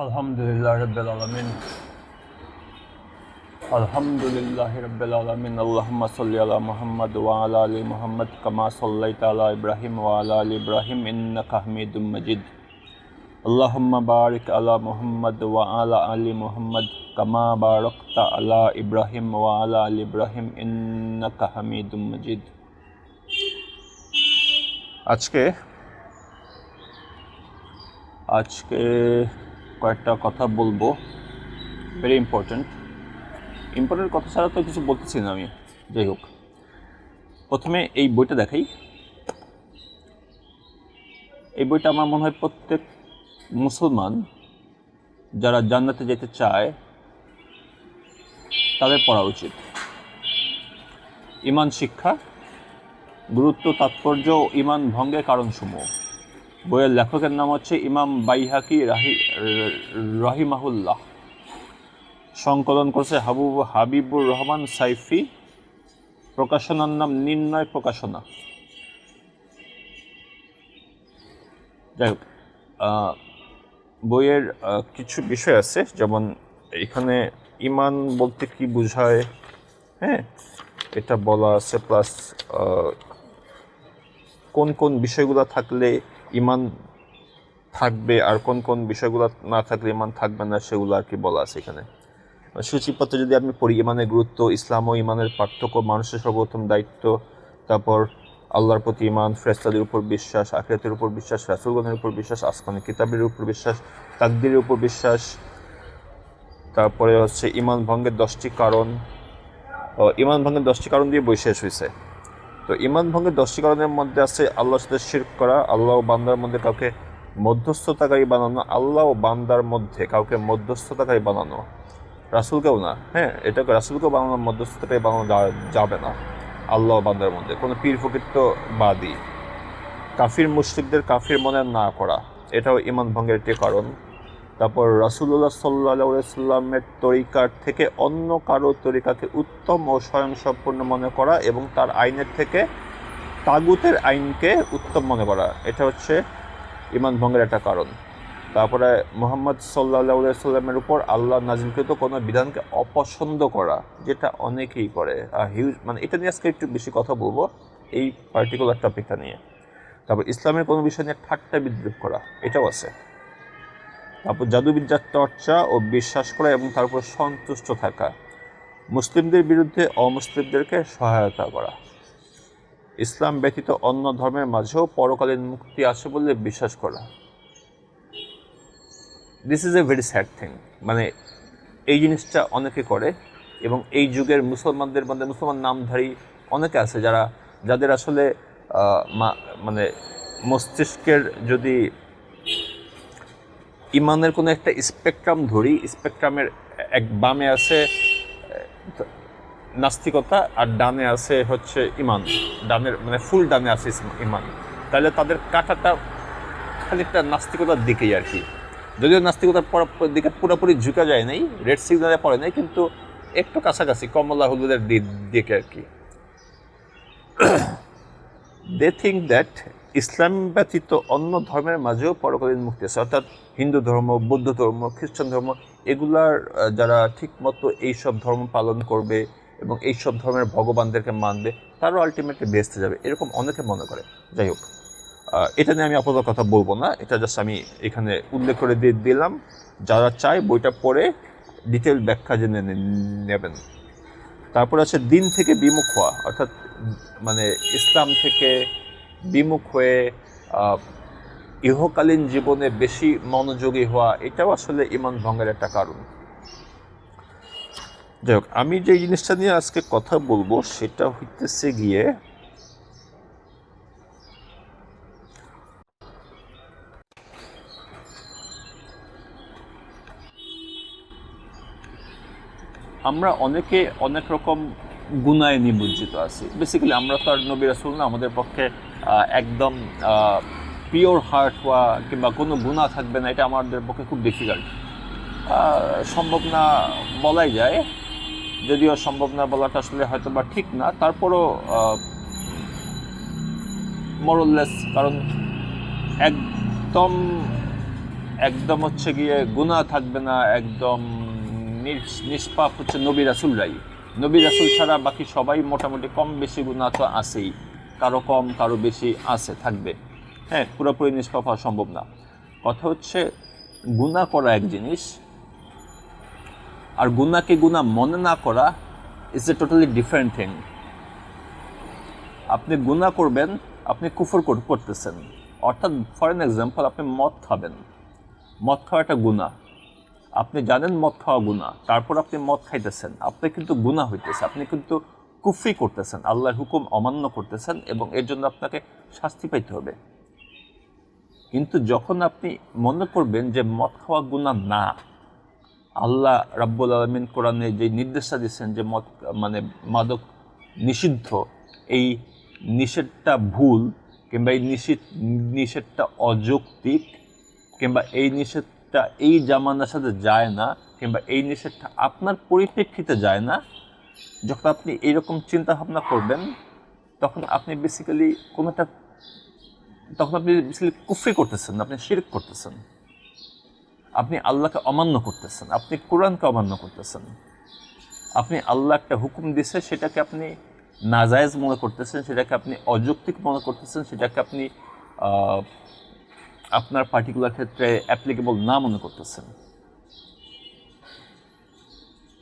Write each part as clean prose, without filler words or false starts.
আলহামদুলিল্লাহ রাব্বিল আলামিন। আলহামদুলিল্লাহি রাব্বিল আলামিন। আল্লাহুম্মা সাল্লি আলা মুহাম্মাদ ওয়া আলা আলি মুহাম্মাদ কামা সাল্লাইতা আলা ইব্রাহিম ওয়া আলা আলি ইব্রাহিম ইন্নাকা হামিদুম মাজিদ। আল্লাহুম্মা বারিক আলা মুহাম্মাদ ওয়া আলা আলি মুহাম্মাদ কামা বারাকতা আলা ইব্রাহিম ওয়া আলা আলি ইব্রাহিম ইন্নাকা হামিদুম মাজিদ। আজকে কয়েকটা কথা বলবো, ভেরি ইম্পর্ট্যান্ট কথা ছাড়া তো কিছু বলতেছি না আমি। যাই হোক, প্রথমে এই বইটা দেখাই। এই বইটা আমার মনে হয় প্রত্যেক মুসলমান যারা জান্নাতে যেতে চায় তাদের পড়া উচিত। ঈমান শিক্ষা, গুরুত্ব, তাৎপর্য ও ঈমান ভঙ্গের কারণসমূহ। বইয়ের লেখকের নাম হচ্ছে ইমাম বাইহাকি রহিমাহুল্লাহ। সংকলন করছে হাবিবুর রহমান সাইফি। প্রকাশনার নাম নির্ণয় প্রকাশনা। যাই হোক, বইয়ের কিছু বিষয় আছে, যেমন এখানে ঈমান বলতে কি বোঝায়, হ্যাঁ, এটা বলা আছে। প্লাস কোন কোন বিষয়গুলো থাকলে ঈমান থাকবে আর কোন কোন বিষয়গুলো না থাকলে ঈমান থাকবে না, সেগুলো আর কি বলা আছে এখানে। সূচিপত্র যদি আমি পড়ি, ঈমানের গুরুত্ব, ইসলাম ও ঈমানের পার্থক্য, মানুষের সর্বপ্রথম দায়িত্ব, তারপর আল্লাহর প্রতি ঈমান, ফেরেশতাদের উপর বিশ্বাস, আখিরাতের উপর বিশ্বাস, রাসূলগণের উপর বিশ্বাস, আসমানি কিতাবের উপর বিশ্বাস, তাকদীরের উপর বিশ্বাস। তারপরে হচ্ছে ঈমান ভঙ্গের 10টি কারণ। ঈমান ভঙ্গের 10টি কারণ দিয়ে বই শেষ হয়েছে। তো ঈমান ভঙ্গের 10টি কারণের মধ্যে আছে আল্লাহর সাথে শিরক করা, আল্লাহ ও বান্দার মধ্যে কাউকে মধ্যস্থতাকারী বানানো, আল্লাহ ও বান্দার মধ্যে কাউকে মধ্যস্থতাকারী বানানো, রাসূলকেও না, হ্যাঁ, এটাকে রাসূলকেও বানানো, মধ্যস্থতাকারী বানানো যাবে না আল্লাহ ও বান্দার মধ্যে। কোনো পীর ফকিরবাদী, কাফির মুশরিকদের কাফির মনে না করা, এটাও ঈমান ভঙ্গের একটি কারণ। তারপর রাসূলুল্লাহ সাল্লাল্লাহু আলাইহি সাল্লামের তরিকার থেকে অন্য কারো তরিকাকে উত্তম ও স্বয়ংসম্পূর্ণ মনে করা এবং তার আইনের থেকে তাগুতের আইনকে উত্তম মনে করা, এটা হচ্ছে ঈমান ভঙ্গের একটা কারণ। তারপরে মুহাম্মদ সাল্লাল্লাহু আলাইহি সাল্লামের উপর আল্লাহ নাযিলকৃত কোনো বিধানকে অপছন্দ করা, যেটা অনেকেই করে। মানে এটা নিয়ে আজকে একটু বেশি কথা বলবো, এই পার্টিকুলার টপিকটা নিয়ে। তারপর ইসলামের কোনো বিষয় নিয়ে ঠাট্টা বিদ্রুপ করা, এটাও আছে। তারপর জাদুবিদ্যার চর্চা ও বিশ্বাস করা এবং তার উপর সন্তুষ্ট থাকা, মুসলিমদের বিরুদ্ধে অমুসলিমদেরকে সহায়তা করা, ইসলাম ব্যতীত অন্য ধর্মের মাঝেও পরকালীন মুক্তি আছে বলে বিশ্বাস করা। This is a very sad thing. মানে এই জিনিসটা অনেকে করে এবং এই যুগের মুসলমানদের মধ্যে মুসলমান নামধারী অনেকে আছে যাদের আসলে মানে মস্তিষ্কের যদি ঈমানের কোনো একটা স্পেকট্রাম ধরি, স্পেকট্রামের এক বামে আছে নাস্তিকতা আর ডানে আছে হচ্ছে ঈমান, ডানের মানে ফুল ডানে আছে ঈমান, তাহলে তাদের কাঁটাটা খানিকটা নাস্তিকতার দিকেই আর কি। যদিও নাস্তিকতার দিকে পুরোপুরি ঝুঁকা যায় নাই, রেড সিগনালে পড়ে নাই, কিন্তু একটু কাছাকাছি কমলা হলুদের দিকে আর কি। দে থিঙ্ক দ্যাট ইসলাম ব্যতীত অন্য ধর্মের মাঝেও পরকালীন মুক্তি আছে, অর্থাৎ হিন্দু ধর্ম, বৌদ্ধ ধর্ম, খ্রিস্টান ধর্ম, এগুলার যারা ঠিকমতো এইসব ধর্ম পালন করবে এবং এইসব ধর্মের ভগবানদেরকে মানবে, তারাও আলটিমেটলি বেহেশতে যাবে, এরকম অনেকে মনে করে। যাই হোক, এটা নিয়ে আমি আপাতত কথা বলবো না, এটা জাস্ট আমি এখানে উল্লেখ করে দিয়ে দিলাম। যারা চায় বইটা পড়ে ডিটেল ব্যাখ্যা জেনে নেবেন। তারপর আছে দিন থেকে বিমুখ হওয়া, অর্থাৎ মানে ইসলাম থেকে বিমুখ হয়ে ইহকালীন জীবনে বেশি মনোযোগী হওয়া, এটাও আসলে ঈমান ভঙ্গের একটা কারণ। যাই হোক, আমি যে জিনিসটা নিয়ে আজকে কথা বলবো সেটা হইতেছে গিয়ে আমরা অনেকে অনেক রকম গুনায় নিমজ্জিত আছি। বেসিক্যালি আমরা তো আর নবী রাসূল না, আমাদের পক্ষে একদম পিওর হার্ট হওয়া কিংবা কোনো গুনাহ থাকবে না, এটা আমাদের পক্ষে খুব ডিফিকাল্ট। সম্ভব না বলাই যায়, যদিও সম্ভব না বলাটা আসলে হয়তো বা ঠিক না, তারপরও মোরলেস, কারণ একদম একদম হচ্ছে গিয়ে গুনাহ থাকবে না, একদম নিষ্পাপ হচ্ছে নবী রাসূলরাই। নবী রাসূল ছাড়া বাকি সবাই মোটামুটি কম বেশি গুনাহ তো আছেই, কারো কম কারো বেশি আছে, থাকবে। হ্যাঁ, পুরোপুরি নিষ্পাপ হওয়া সম্ভব না। কথা হচ্ছে গুনাহ করা এক জিনিস, আর গুনাহকে গুনাহ মনে না করা is a totally different thing. আপনি গুনাহ করবেন, আপনি কুফর করতেছেন। অর্থাৎ ফর এন এক্সাম্পল, আপনি মদ খাবেন, মদ খাওয়া একটা গুনাহ। আপনি জানেন মদ খাওয়া গুনাহ, তারপর আপনি মদ খাইতেছেন, আপনি কিন্তু গুনাহ হইতেছে, আপনি কিন্তু কুফরি করতেছেন, আল্লাহর হুকুম অমান্য করতেছেন, এবং এর জন্য আপনাকে শাস্তি পাইতে হবে। কিন্তু যখন আপনি মনে করবেন যে মদ খাওয়া গুনাহ না, আল্লাহ রাব্বুল আলামিন কোরআনে যে নির্দেশটা দিচ্ছেন যে মদ মানে মাদক নিষিদ্ধ, এই নিষেধটা ভুল, কিংবা এই নিষেধটা অযৌক্তিক, কিংবা এই নিষেধটা এই জামানার সাথে যায় না, কিংবা এই নিষেধটা আপনার পরিপ্রেক্ষিতে যায় না, যখন আপনি এইরকম চিন্তা ভাবনা করবেন, তখন আপনি বেসিক্যালি কুফরি করতেছেন, আপনি শিরক করতেছেন, আপনি আল্লাহকে অমান্য করতেছেন, আপনি কোরআনকে অমান্য করতেছেন, আপনি আল্লাহ একটা হুকুম দিছে সেটাকে আপনি নাজায়েজ মনে করতেছেন, সেটাকে আপনি অযৌক্তিক মনে করতেছেন, সেটাকে আপনি আপনার পার্টিকুলার ক্ষেত্রে অ্যাপ্লিকেবল না মনে করতেছেন।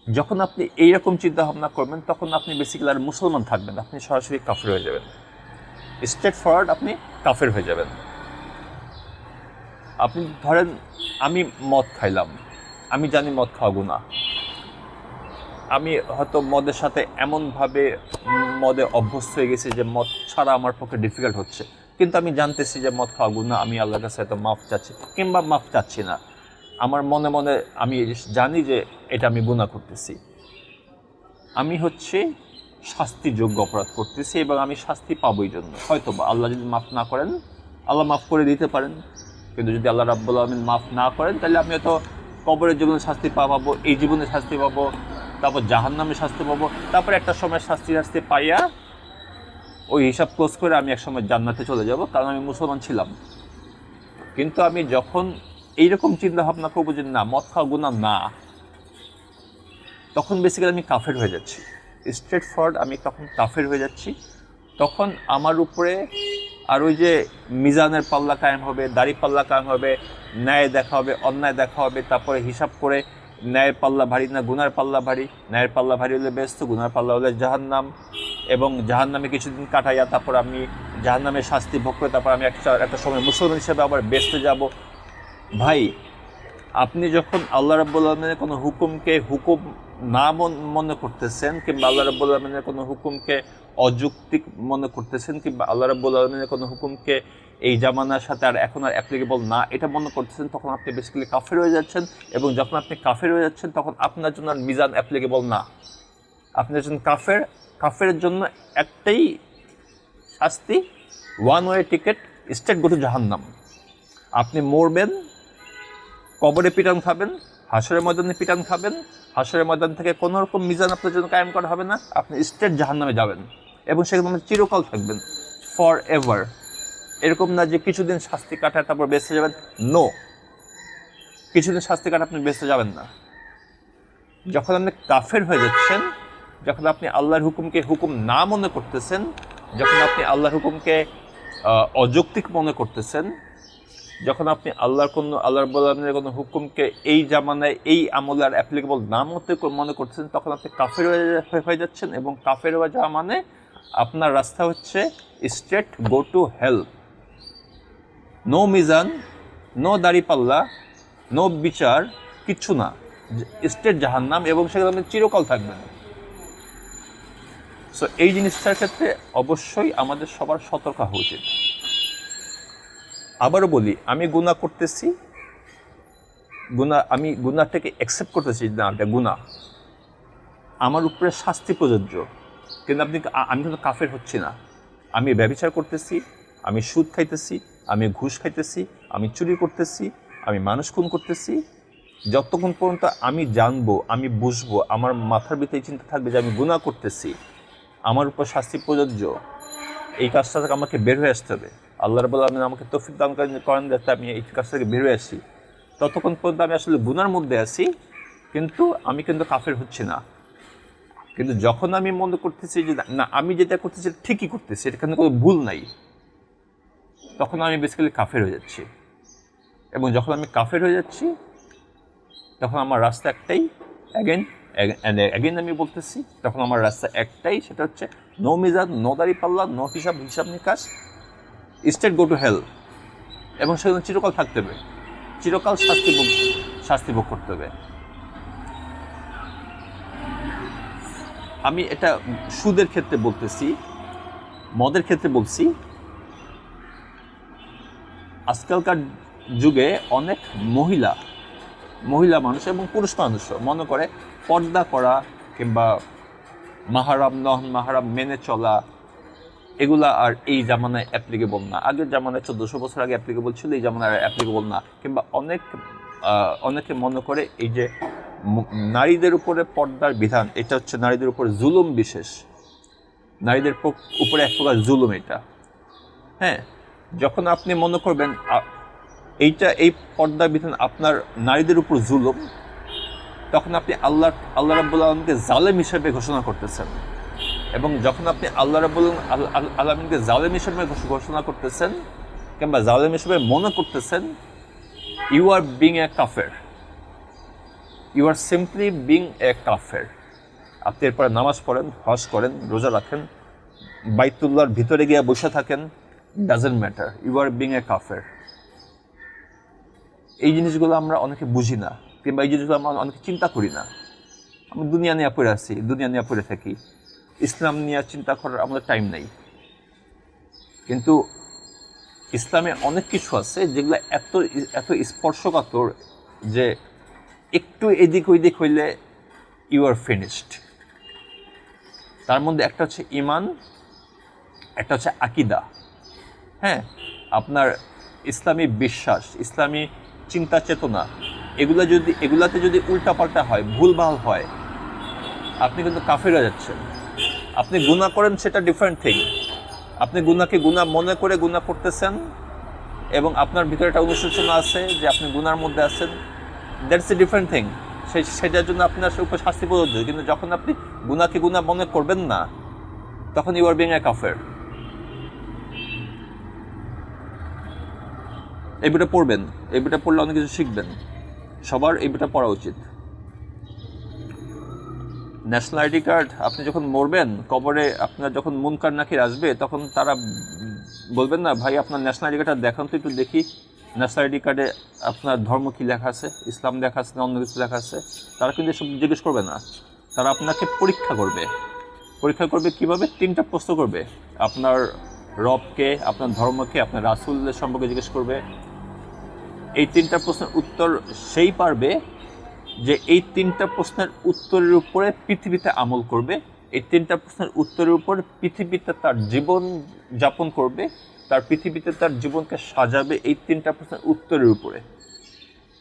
যখন আপনি এইরকম চিন্তা ভাবনা করবেন, তখন আপনি বেসিক্যালি আর মুসলমান থাকবেন, আপনি সরাসরি কাফের হয়ে যাবেন, স্ট্রেট ফরওয়ার্ড আপনি কাফের হয়ে যাবেন। আপনি ধরেন আমি মদ খাইলাম, আমি জানি মদ খাওয়া গুনাহ, আমি হয়তো মদের সাথে এমনভাবে মদে অভ্যস্ত হয়ে গেছি যে মদ ছাড়া আমার পক্ষে ডিফিকাল্ট হচ্ছে, কিন্তু আমি জানতেছি যে মদ খাওয়া গুনাহ, আমি আল্লাহর কাছে হয়তো মাফ চাচ্ছি কিংবা মাফ চাচ্ছি না, আমার মনে মনে আমি জানি যে এটা আমি গুনাহ করতেছি, আমি হচ্ছে শাস্তিযোগ্য অপরাধ করতেছি এবং আমি শাস্তি পাবোই জন্য। হয়তো বা আল্লাহ যদি মাফ না করেন, আল্লাহ মাফ করে দিতে পারেন, কিন্তু যদি আল্লাহ রাব্বুল আলামিন মাফ না করেন, তাহলে আমি হয়তো কবরের জীবনে শাস্তি পাবো, এই জীবনে শাস্তি পাবো, তারপর জাহান্নামে শাস্তি পাবো, তারপর একটা সময় শাস্তি পাইয়া ওই হিসাব ক্লোজ করে আমি এক সময় জান্নাতে চলে যাব, কারণ আমি মুসলমান ছিলাম। কিন্তু আমি যখন এইরকম চিন্তা ভাবনা করবো যে না, মদ খাওয়া গুনাহ না, তখন বেসিক্যালি আমি কাফের হয়ে যাচ্ছি, স্ট্রেট ফরওয়ার্ড আমি তখন কাফের হয়ে যাচ্ছি। তখন আমার উপরে আর ওই যে মিজানের পাল্লা কায়েম হবে, দাড়ি পাল্লা কায়েম হবে, ন্যায় দেখা হবে, অন্যায় দেখা হবে, তারপরে হিসাব করে ন্যায়ের পাল্লা ভারী না গুনার পাল্লা ভারী, ন্যায়ের পাল্লা ভারী হলে বেহেশত, গুনার পাল্লা হলে জাহান্নাম, এবং জাহান্নামে কিছুদিন কাটাইয়া তারপর আমি জাহান্নামের শাস্তি ভোগ করে তারপর আমি একটা সময় মুসলমান হিসেবে আবার বেহেশতে যাব। ভাই, আপনি যখন আল্লাহ রাব্বুল আলামিনের কোনো হুকুমকে হুকুম না মনে করতেছেন, কিংবা আল্লাহ রাব্বুল আলামিনের কোনো হুকুমকে অযৌক্তিক মনে করতেছেন, কিংবা আল্লাহ রাব্বুল আলামিনের কোনো হুকুমকে এই জামানার সাথে আর এখন আর অ্যাপ্লিকেবল না এটা মনে করতেছেন, তখন আপনি বেসিক্যালি কাফের হয়ে যাচ্ছেন। এবং যখন আপনি কাফের হয়ে যাচ্ছেন, তখন আপনার জন্য আর মিজান অ্যাপ্লিকেবল না, আপনার জন্য কাফের জন্য একটাই শাস্তি, one way ticket, straight go two জাহান্নাম। আপনি মরবেন, কবরে পিটান খাবেন, হাসরের ময়দানে পিটান খাবেন, হাসরের ময়দান থেকে কোনো রকম মিজান আপনার জন্য কায়েম করা হবে না, আপনি স্ট্রেট জাহান্নামে যাবেন এবং সেখানে চিরকাল থাকবেন, ফর এভার। এরকম না যে কিছুদিন শাস্তি কাটায় তারপর বেঁচে যাবেন, নো, কিছুদিন শাস্তি কাটা আপনি বেঁচে যাবেন না। যখন আপনি কাফের হয়ে যাচ্ছেন, যখন আপনি আল্লাহর হুকুমকে হুকুম না মনে করতেছেন, যখন আপনি আল্লাহর হুকুমকে অযৌক্তিক মনে করতেছেন, যখন আপনি আল্লাহ রাব্বুল আলামিনের কোনো হুকুমকে এই জামানায় এই আমলে আর অ্যাপ্লিকেবল না মনে করতেছেন, তখন আপনি কাফের হয়ে যাচ্ছেন। এবং কাফের হয়ে যাওয়া মানে আপনার রাস্তা হচ্ছে straight go to hell, no মিজান, নো দাড়িপাল্লা, নো বিচার, কিচ্ছু না, স্ট্রেট জাহান্নাম, এবং সেখানে আপনি চিরকাল থাকবেন। সো এই জিনিসটার ক্ষেত্রে অবশ্যই আমাদের সবার সতর্ক হওয়া উচিত। আবারও বলি, আমি গুনাহ করতেছি, আমি গুনাহটাকে অ্যাকসেপ্ট করতেছি, না এটা গুনাহ, আমার উপরে শাস্তি প্রযোজ্য, কিন্তু আমি কিন্তু কাফের হচ্ছি না। আমি ব্যভিচার করতেছি, আমি সুদ খাইতেছি, আমি ঘুষ খাইতেছি, আমি চুরি করতেছি, আমি মানুষ খুন করতেছি, যতক্ষণ পর্যন্ত আমি জানবো, আমি বুঝবো, আমার মাথার ভিতরে চিন্তা থাকবে যে আমি গুনাহ করতেছি, আমার উপর শাস্তি প্রযোজ্য, এই কাজটা থেকে আমাকে বের হয়ে আসতে হবে। আল্লাহ রাব্বুল আলামিন আমাকে তৌফিক দান করেন যাতে আমি এই কাজ থেকে বের হয়ে আসি। ততক্ষণ পর্যন্ত আমি আসলে গুনার মধ্যে আছি, কিন্তু আমি কিন্তু কাফের হচ্ছি না। কিন্তু যখন আমি মনে করতেছি যে না, আমি যেটা করতেছি ঠিকই করতেছি, এখানে কোনো ভুল নাই, তখন আমি বেসিক্যালি কাফের হয়ে যাচ্ছি। এবং যখন আমি কাফের হয়ে যাচ্ছি, তখন আমার রাস্তা একটাই, অ্যাগেন আমি বলতেছি, তখন আমার রাস্তা একটাই, সেটা হচ্ছে নো মিজান, নো দাড়ি পাল্লা, নো হিসাব নিকাশ, স্টেট গো টু হেল। এবং সেখানে চিরকাল থাকতে হবে, চিরকাল শাস্তি ভোগ করতে হবে। আমি এটা সুদের ক্ষেত্রে বলতেছি, মদের ক্ষেত্রে বলছি। আজকালকার যুগে অনেক মহিলা মানুষ এবং পুরুষ মানুষও মনে করে পর্দা করা কিংবা মাহারাম নন মাহারাম মেনে চলা এগুলা আর এই জামানায় অ্যাপ্লিকেবল না। আগের জামানায় 1400 বছর আগে অ্যাপ্লিকেবল ছিল, এই জামানায় অ্যাপ্লিকেবল না। কিংবা অনেকে মনে করে এই যে নারীদের উপরে পর্দার বিধান, এটা হচ্ছে নারীদের উপরে জুলুম বিশেষ, নারীদের উপরে এক প্রকার জুলুম এটা। হ্যাঁ, যখন আপনি মনে করবেন এই পর্দা বিধান আপনার নারীদের উপর জুলুম, তখন আপনি আল্লাহ রাব্বুল আলামিনকে জালেম হিসেবে ঘোষণা করতেছেন। এবং যখন আপনি আল্লাহ রাব্বুল আলামিনকে জালেম হিসেবে ঘোষণা করতেছেন কিংবা জালেম হিসেবে মনে করতেছেন, ইউ আর বিং এ কাফের, you are simply being a কাফের। আপনি এরপরে নামাজ পড়েন, হজ করেন, রোজা রাখেন, বাইতুল্লাহর ভিতরে গিয়ে বসে থাকেন, doesn't matter, you are being a কাফের। এই জিনিসগুলো আমরা অনেকে বুঝি না, কিংবা এই জিনিসগুলো আমরা অনেকে চিন্তা করি না। আমরা দুনিয়া নিয়ে পড়ে আছি, দুনিয়া নিয়ে পড়ে থাকি, ইসলাম নিয়ে চিন্তা করার আমাদের টাইম নেই। কিন্তু ইসলামে অনেক কিছু আছে যেগুলো এত স্পর্শকাতর যে একটু এদিক ওইদিক হইলে ইউ আর ফিনিশড। তার মধ্যে একটা হচ্ছে ঈমান, একটা হচ্ছে আকীদা। হ্যাঁ, আপনার ইসলামী বিশ্বাস, ইসলামী চিন্তা চেতনা, এগুলাতে যদি উল্টাপাল্টা হয়, ভুলভাল হয়, আপনি কিন্তু কাফের হয়ে যাচ্ছেন। আপনি গুনাহ করেন, সেটা ডিফারেন্ট থিং। আপনি গুনাহকে গুনাহ মনে করে গুনাহ করতেছেন এবং আপনার ভিতরে একটা অনুশোচনা আছে যে আপনি গুনার মধ্যে আছেন, দ্যাটস এ ডিফারেন্ট থিং। সেটার জন্য আপনার উপর শাস্তি প্রযোজ্য। কিন্তু যখন আপনি গুনাহকে গুনাহ মনে করবেন না, তখন ইউ আর বিং এ কাফের। এই বইটা পড়বেন, এই বইটা পড়লে অনেক কিছু শিখবেন। সবার এই বইটা পড়া উচিত। ন্যাশনাল আইডি কার্ড, আপনি যখন মরবেন, কবরে আপনার যখন মুনকার নাকির আসবে, তখন তারা বলবেন না, ভাই আপনার ন্যাশনাল আইডি কার্ডটা দেখান তো একটু দেখি, ন্যাশনাল আইডি কার্ডে আপনার ধর্ম কী লেখা আছে, ইসলাম লেখা আছে না অন্য কিছু লেখা আছে। তারা কিন্তু এসব জিজ্ঞেস করবে না, তারা আপনাকে পরীক্ষা করবে কীভাবে? 3টা প্রশ্ন করবে। আপনার রবকে, আপনার ধর্মকে, আপনার রাসূলের সম্পর্কে জিজ্ঞেস করবে। এই 3টা প্রশ্নের উত্তর সেই পারবে যে এই 3টা প্রশ্নের উত্তরের উপরে পৃথিবীতে আমল করবে, এই 3টা প্রশ্নের উত্তরের উপর পৃথিবীতে তার জীবন যাপন করবে, তার পৃথিবীতে তার জীবনকে সাজাবে এই 3টা প্রশ্নের উত্তরের উপরে।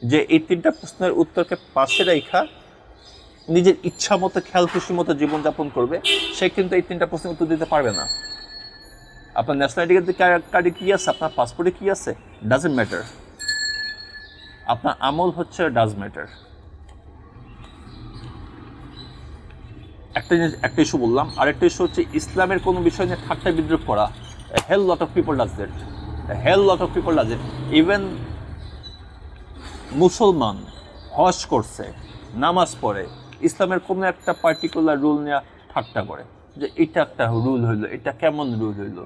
যে এই 3টা প্রশ্নের উত্তরকে পাশে রেখা নিজের ইচ্ছা মতো, খেয়াল খুশি মতো জীবনযাপন করবে, সে কিন্তু এই 3টা প্রশ্নের উত্তর দিতে পারবে না। আপনার ন্যাশনাল আইডি কার্ডে কী আছে, আপনার পাসপোর্টে কী আছে, ডাজন্ট ম্যাটার। আপনার আমল হচ্ছে ডাজ ম্যাটার। একটা ইস্যু বললাম। আরেকটা ইস্যু হচ্ছে ইসলামের কোনো বিষয় নিয়ে ঠাট্টা বিদ্রুপ করা। Hell lot of people does that. Even মুসলমান হজ করছে, নামাজ পড়ে, ইসলামের কোনো একটা পার্টিকুলার রুল নিয়ে ঠাট্টা করে যে এটা একটা রুল হইলো, এটা কেমন রুল হইলো।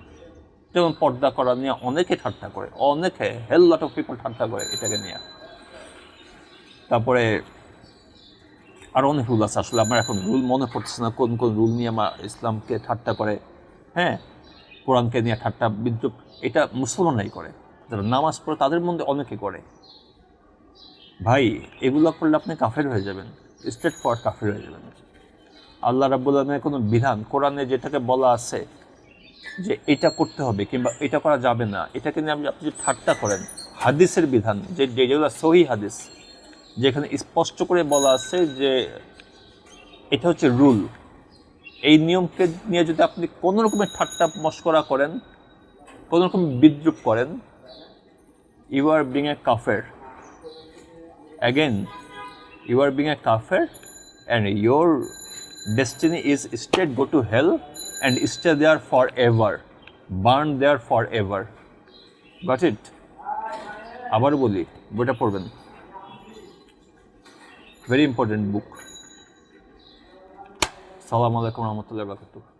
যেমন পর্দা করা নিয়ে অনেকে ঠাট্টা করে, অনেকে হেল লট অফ পিপল ঠাট্টা করে এটাকে নিয়ে। তারপরে আরও অনেক রুল আছে, আসলে আমার এখন রুল মনে পড়ছে না কোন কোন রুল নিয়ে আমার ইসলামকে ঠাট্টা করে। হ্যাঁ, কোরআনকে নিয়ে ঠাট্টা বিদ্রুপ, এটা মুসলমানরাই করে, যারা নামাজ পড়ে তাদের মধ্যে অনেকে করে। ভাই, এগুলো করলে আপনি কাফের হয়ে যাবেন, স্ট্রেট ফরওয়ার্ড কাফের হয়ে যাবেন। আল্লাহ রাব্বুল আলামিনের কোনো বিধান, কোরআনে যেটাকে বলা আছে যে এটা করতে হবে কিংবা এটা করা যাবে না, এটাকে নিয়ে আপনি যদি ঠাট্টা করেন, হাদিসের বিধান যেগুলো সহিহ হাদিস, যেখানে স্পষ্ট করে বলা আছে যে এটা হচ্ছে রুল, এই নিয়মকে নিয়ে যদি আপনি কোনো রকমের ঠাট্টা মশকরা করেন, কোনো রকম বিদ্রুপ করেন, ইউ আর বিং এ কাফের। Again, you are being a kafir and your destiny is straight go to hell and stay there forever, burn there forever. Got it? আবার বলি, বইটা পড়বেন, very important book. Assalamu alaikum warahmatullahi wabarakatuh.